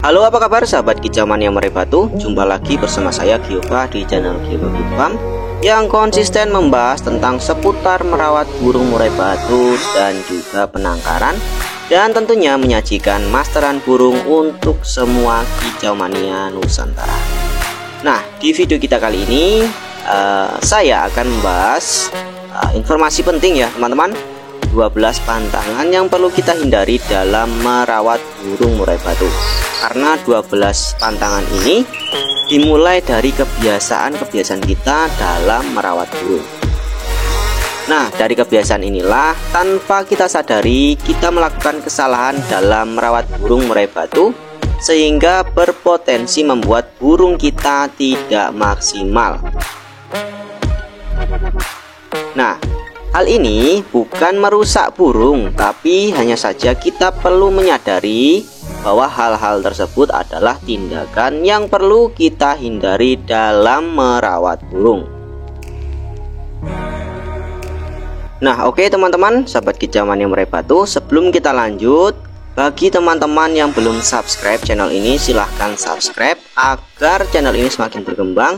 Halo, apa kabar sahabat kicau mania meraih batu? Jumpa lagi bersama saya Giova di channel Giova Farm yang konsisten membahas tentang seputar merawat burung murai batu dan juga penangkaran, dan tentunya menyajikan masteran burung untuk semua kicau mania Nusantara. Nah, di video kita kali ini saya akan membahas informasi penting ya teman-teman, 12 pantangan yang perlu kita hindari dalam merawat burung murai batu. Karena 12 pantangan ini dimulai dari kebiasaan-kebiasaan kita dalam merawat burung. Nah, dari kebiasaan inilah tanpa kita sadari kita melakukan kesalahan dalam merawat burung murai batu, sehingga berpotensi membuat burung kita tidak maksimal. Nah, hal ini bukan merusak burung, tapi hanya saja kita perlu menyadari bahwa hal-hal tersebut adalah tindakan yang perlu kita hindari dalam merawat burung. Nah, oke teman-teman, sahabat kicau mania meraih batu, sebelum kita lanjut, bagi teman-teman yang belum subscribe channel ini, silahkan subscribe agar channel ini semakin berkembang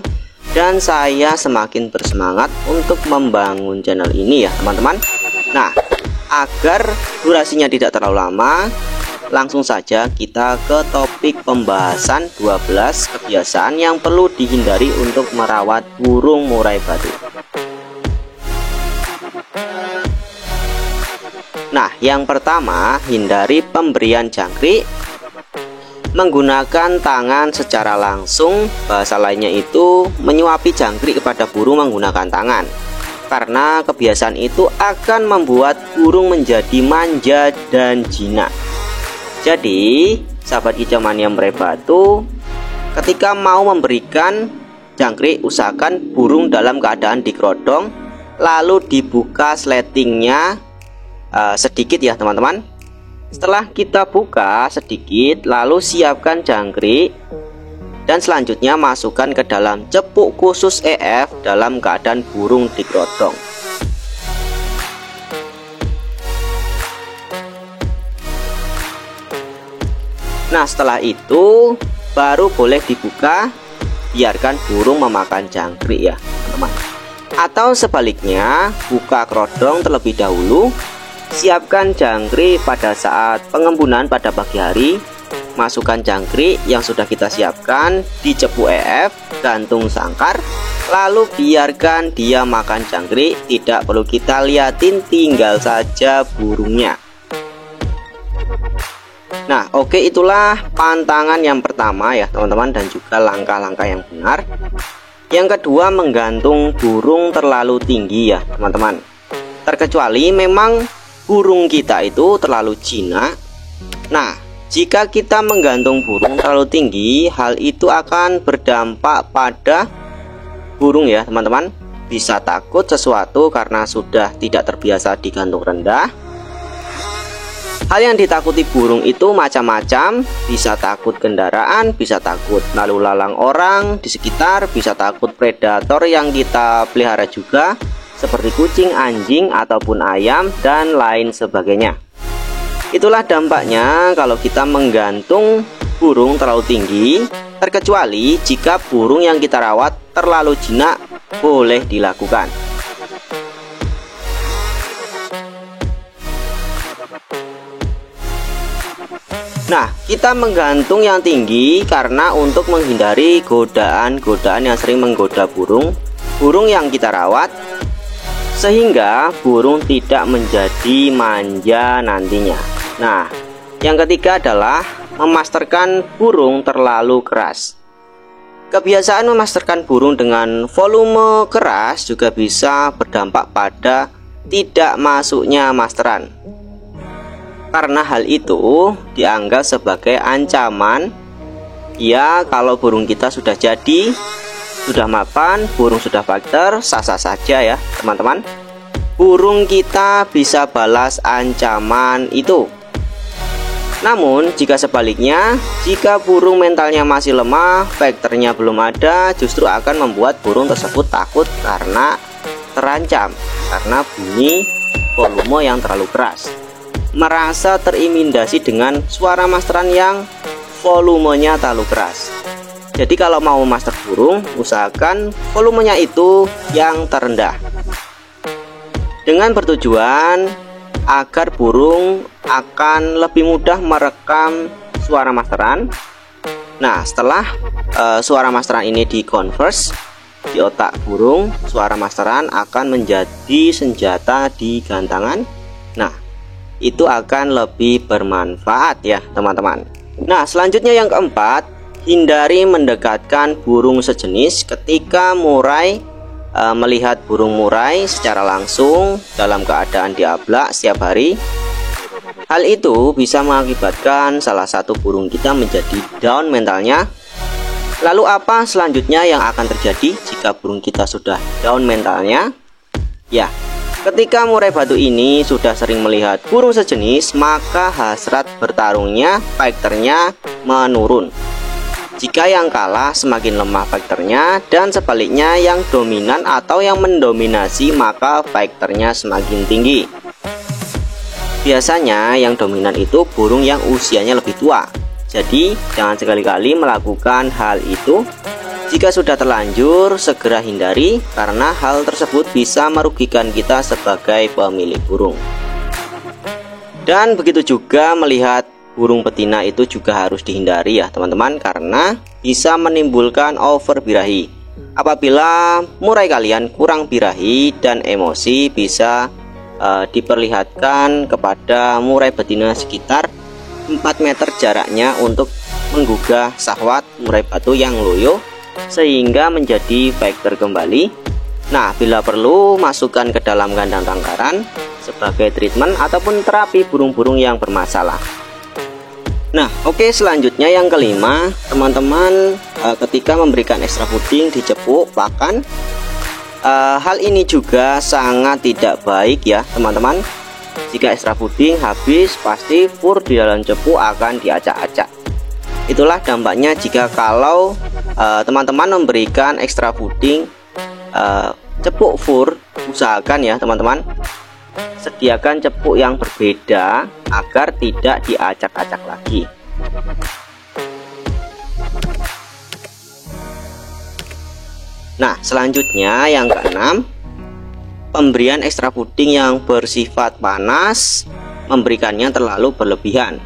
dan saya semakin bersemangat untuk membangun channel ini ya teman-teman. Nah, agar durasinya tidak terlalu lama, langsung saja kita ke topik pembahasan 12 kebiasaan yang perlu dihindari untuk merawat burung murai batu. Nah, yang pertama, hindari pemberian jangkrik menggunakan tangan secara langsung. Bahasa lainnya itu menyuapi jangkrik kepada burung menggunakan tangan, karena kebiasaan itu akan membuat burung menjadi manja dan jinak. Jadi sahabat kicau mania meraih batu, ketika mau memberikan jangkrik, usahakan burung dalam keadaan dikerodong, lalu dibuka sletingnya sedikit ya teman-teman. Setelah kita buka sedikit, lalu siapkan jangkrik dan selanjutnya masukkan ke dalam cepuk khusus EF dalam keadaan burung dikerodong. Nah, setelah itu baru boleh dibuka, biarkan burung memakan jangkrik ya teman-teman. Atau sebaliknya, buka kerodong terlebih dahulu, siapkan jangkrik pada saat pengembunan pada pagi hari, masukkan jangkrik yang sudah kita siapkan di cepuk EF, gantung sangkar, lalu biarkan dia makan jangkrik, tidak perlu kita liatin, tinggal saja burungnya. Nah, oke, itulah pantangan yang pertama ya teman-teman, dan juga langkah-langkah yang benar. Yang kedua, menggantung burung terlalu tinggi ya teman-teman. Terkecuali memang burung kita itu terlalu jinak. Nah, jika kita menggantung burung terlalu tinggi, hal itu akan berdampak pada burung ya teman-teman. Bisa takut sesuatu karena sudah tidak terbiasa digantung rendah. Hal yang ditakuti burung itu macam-macam, bisa takut kendaraan, bisa takut lalu lalang orang di sekitar, bisa takut predator yang kita pelihara juga, seperti kucing, anjing, ataupun ayam, dan lain sebagainya. Itulah dampaknya kalau kita menggantung burung terlalu tinggi, terkecuali jika burung yang kita rawat terlalu jinak, boleh dilakukan. Nah, kita menggantung yang tinggi karena untuk menghindari godaan-godaan yang sering menggoda burung yang kita rawat, sehingga burung tidak menjadi manja nantinya. Nah, yang ketiga adalah memasterkan burung terlalu keras. Kebiasaan memasterkan burung dengan volume keras juga bisa berdampak pada tidak masuknya masteran. Karena hal itu dianggap sebagai ancaman. Ya, kalau burung kita sudah jadi, sudah mapan, burung sudah faktor, sah-sah saja ya teman-teman. Burung kita bisa balas ancaman itu. Namun jika sebaliknya, jika burung mentalnya masih lemah, faktornya belum ada, justru akan membuat burung tersebut takut karena terancam, karena bunyi volume yang terlalu keras, merasa terintimidasi dengan suara masteran yang volumenya terlalu keras. Jadi kalau mau memaster burung, usahakan volumenya itu yang terendah, dengan bertujuan agar burung akan lebih mudah merekam suara masteran. Nah, setelah suara masteran ini dikonvers di otak burung, suara masteran akan menjadi senjata di gantangan. Nah, itu akan lebih bermanfaat ya teman-teman. Nah, selanjutnya yang keempat, hindari mendekatkan burung sejenis ketika murai melihat burung murai secara langsung dalam keadaan diablak setiap hari. Hal itu bisa mengakibatkan salah satu burung kita menjadi down mentalnya. Lalu apa selanjutnya yang akan terjadi jika burung kita sudah down mentalnya? Ya, ketika murai batu ini sudah sering melihat burung sejenis, maka hasrat bertarungnya, fighternya menurun. Jika yang kalah semakin lemah fighternya, dan sebaliknya yang dominan atau yang mendominasi, maka fighternya semakin tinggi. Biasanya yang dominan itu burung yang usianya lebih tua. Jadi jangan sekali-kali melakukan hal itu. Jika sudah terlanjur, segera hindari, karena hal tersebut bisa merugikan kita sebagai pemilik burung. Dan begitu juga melihat burung betina itu juga harus dihindari ya teman-teman, karena bisa menimbulkan over birahi. Apabila murai kalian kurang birahi dan emosi, bisa diperlihatkan kepada murai betina sekitar 4 meter jaraknya untuk menggugah syahwat murai batu yang loyo sehingga menjadi fighter kembali. Nah, bila perlu masukkan ke dalam kandang tangkaran sebagai treatment ataupun terapi burung-burung yang bermasalah. Nah, oke, selanjutnya yang kelima, teman-teman ketika memberikan extra fooding di cepuk pakan, hal ini juga sangat tidak baik ya teman-teman. Jika extra fooding habis, pasti fur di dalam cepuk akan diacak-acak. Itulah dampaknya jika kalau teman-teman memberikan extra fooding cepuk fur. Usahakan ya teman-teman, sediakan cepuk yang berbeda agar tidak diacak-acak lagi. Nah, selanjutnya yang keenam, pemberian ekstra puding yang bersifat panas, memberikannya terlalu berlebihan.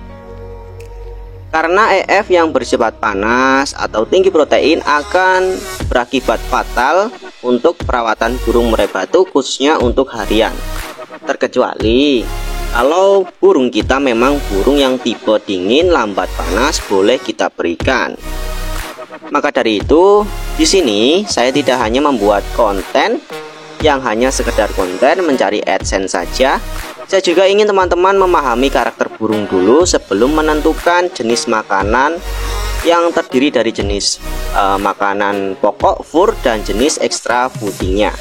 Karena EF yang bersifat panas atau tinggi protein akan berakibat fatal untuk perawatan burung murai batu, khususnya untuk harian. Terkecuali kalau burung kita memang burung yang tipe dingin lambat panas, boleh kita berikan. Maka dari itu, di sini saya tidak hanya membuat konten yang hanya sekedar konten mencari AdSense saja. Saya juga ingin teman-teman memahami karakter burung dulu sebelum menentukan jenis makanan yang terdiri dari jenis makanan pokok, fur, dan jenis ekstra foodingnya.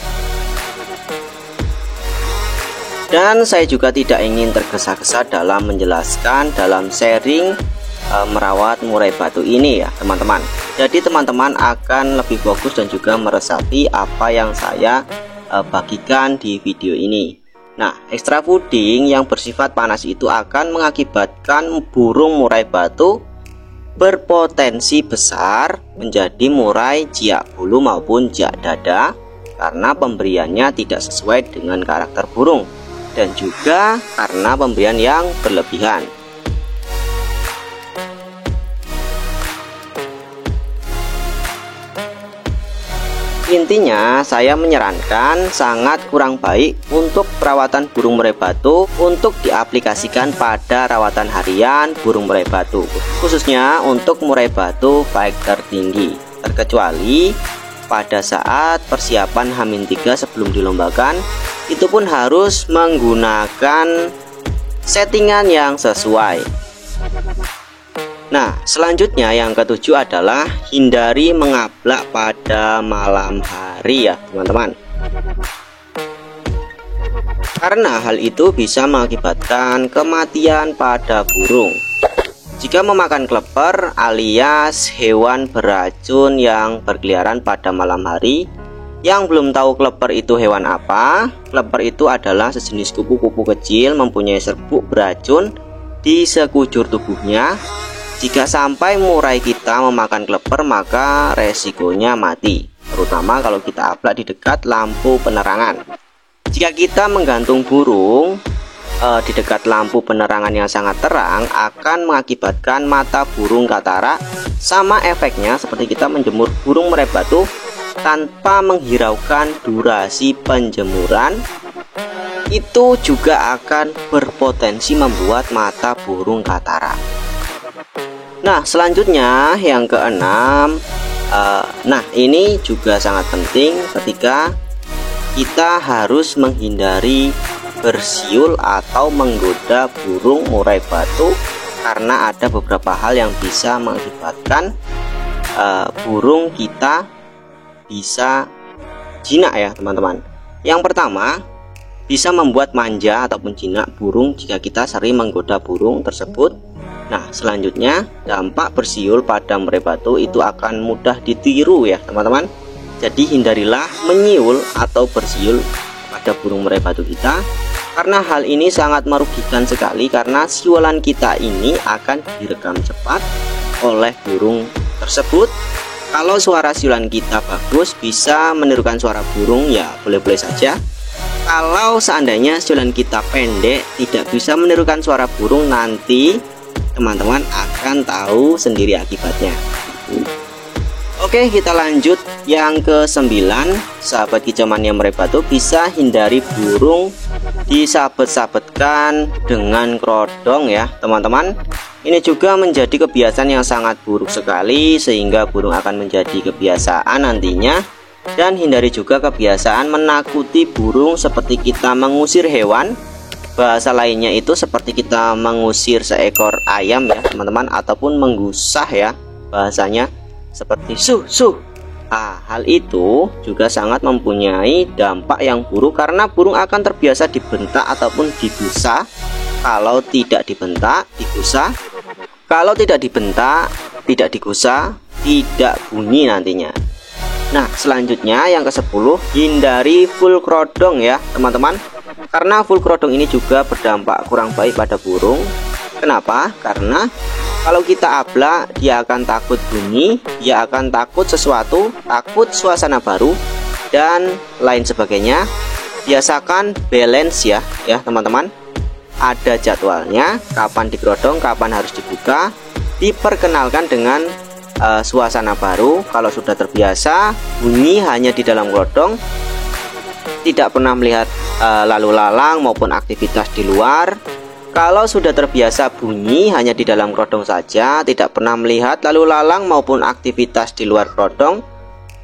Dan saya juga tidak ingin tergesa-gesa dalam menjelaskan, dalam sharing merawat murai batu ini ya teman-teman. Jadi teman-teman akan lebih fokus dan juga meresapi apa yang saya bagikan di video ini. Nah, ekstra fooding yang bersifat panas itu akan mengakibatkan burung murai batu berpotensi besar menjadi murai jiak bulu maupun jiak dada karena pemberiannya tidak sesuai dengan karakter burung dan juga karena pemberian yang berlebihan. Intinya saya menyarankan sangat kurang baik untuk perawatan burung murai batu untuk diaplikasikan pada rawatan harian burung murai batu, khususnya untuk murai batu fighter tinggi, terkecuali pada saat persiapan H-3 sebelum dilombakan. Itu pun harus menggunakan settingan yang sesuai. Nah, selanjutnya yang ketujuh adalah hindari mengablak pada malam hari ya teman-teman. Karena hal itu bisa mengakibatkan kematian pada burung. Jika memakan kleper alias hewan beracun yang berkeliaran pada malam hari, yang belum tahu kleper itu hewan apa, kleper itu adalah sejenis kupu-kupu kecil mempunyai serbuk beracun di sekujur tubuhnya. Jika sampai murai kita memakan kleper, maka resikonya mati, terutama kalau kita ablak di dekat lampu penerangan. Jika kita menggantung burung di dekat lampu penerangan yang sangat terang, akan mengakibatkan mata burung katarak. Sama efeknya seperti kita menjemur burung murai batu tanpa menghiraukan durasi penjemuran, itu juga akan berpotensi membuat mata burung katarak. Nah, selanjutnya yang keenam, nah ini juga sangat penting ketika kita harus menghindari bersiul atau menggoda burung murai batu, karena ada beberapa hal yang bisa mengakibatkan burung kita bisa jinak ya teman-teman. Yang pertama, bisa membuat manja ataupun jinak burung jika kita sering menggoda burung tersebut. Nah, selanjutnya dampak bersiul pada murai batu itu akan mudah ditiru ya teman-teman. Jadi hindarilah menyiul atau bersiul pada burung murai batu kita, karena hal ini sangat merugikan sekali, karena siulan kita ini akan direkam cepat oleh burung tersebut. Kalau suara siulan kita bagus, bisa menirukan suara burung, ya boleh-boleh saja. Kalau seandainya siulan kita pendek, tidak bisa menirukan suara burung, nanti teman-teman akan tahu sendiri akibatnya. Oke, kita lanjut yang ke-9. Sahabat kicau mania murai batu, bisa hindari burung disabet-sabetkan dengan kerodong ya teman-teman. Ini juga menjadi kebiasaan yang sangat buruk sekali, sehingga burung akan menjadi kebiasaan nantinya. Dan hindari juga kebiasaan menakuti burung seperti kita mengusir hewan. Bahasa lainnya itu seperti kita mengusir seekor ayam ya teman-teman, ataupun menggusah ya bahasanya, seperti suh. Nah, hal itu juga sangat mempunyai dampak yang buruk, karena burung akan terbiasa dibentak ataupun digusah. Kalau tidak dibentak, digusah. Kalau tidak dibentak, tidak digusah, tidak bunyi nantinya. Nah, selanjutnya yang ke-10, hindari full kerodong ya teman-teman, karena full kerodong ini juga berdampak kurang baik pada burung. Kenapa? Karena kalau kita ablak, dia akan takut bunyi, dia akan takut sesuatu, takut suasana baru, dan lain sebagainya. Biasakan balance ya teman-teman. Ada jadwalnya, kapan dikerodong, kapan harus dibuka. Diperkenalkan dengan suasana baru. Kalau sudah terbiasa bunyi hanya di dalam kerodong, tidak pernah melihat lalu lalang maupun aktivitas di luar. Kalau sudah terbiasa bunyi hanya di dalam kerodong saja, tidak pernah melihat lalu lalang maupun aktivitas di luar kerodong,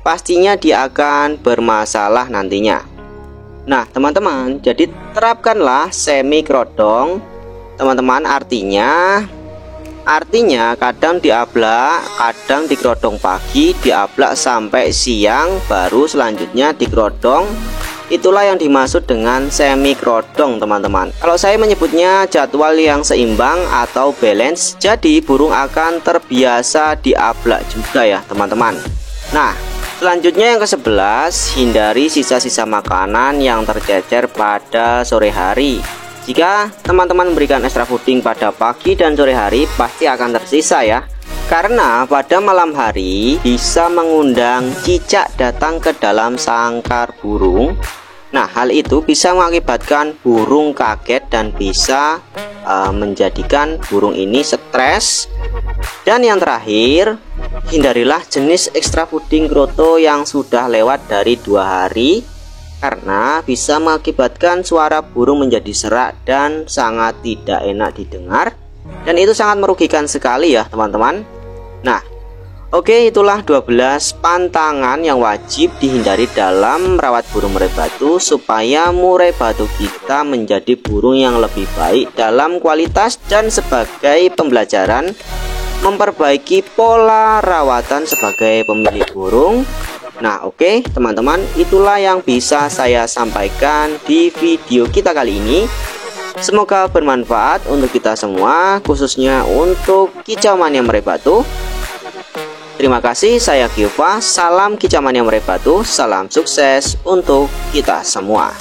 pastinya dia akan bermasalah nantinya. Nah teman-teman, jadi terapkanlah semi kerodong teman-teman. Artinya kadang diablak, kadang dikerodong pagi, diablak sampai siang, baru selanjutnya dikerodong. Itulah yang dimaksud dengan semi kerodong teman-teman. Kalau saya menyebutnya jadwal yang seimbang atau balance. Jadi burung akan terbiasa diablak juga ya teman-teman. Nah, selanjutnya yang ke-11, hindari sisa-sisa makanan yang tercecer pada sore hari. Jika teman-teman memberikan extra fooding pada pagi dan sore hari, pasti akan tersisa ya. Karena pada malam hari bisa mengundang cicak datang ke dalam sangkar burung. Nah, hal itu bisa mengakibatkan burung kaget dan bisa menjadikan burung ini stres. Dan yang terakhir, hindarilah jenis extra fooding kroto yang sudah lewat dari 2 hari, karena bisa mengakibatkan suara burung menjadi serak dan sangat tidak enak didengar, dan itu sangat merugikan sekali ya teman-teman. Nah, oke, itulah 12 pantangan yang wajib dihindari dalam merawat burung murai batu, supaya murai batu kita menjadi burung yang lebih baik dalam kualitas dan sebagai pembelajaran memperbaiki pola rawatan sebagai pemilik burung. Nah oke teman-teman, itulah yang bisa saya sampaikan di video kita kali ini. Semoga bermanfaat untuk kita semua, khususnya untuk kicau mania murai batu. Terima kasih, saya Giova. Salam kicau mania murai batu, salam sukses untuk kita semua.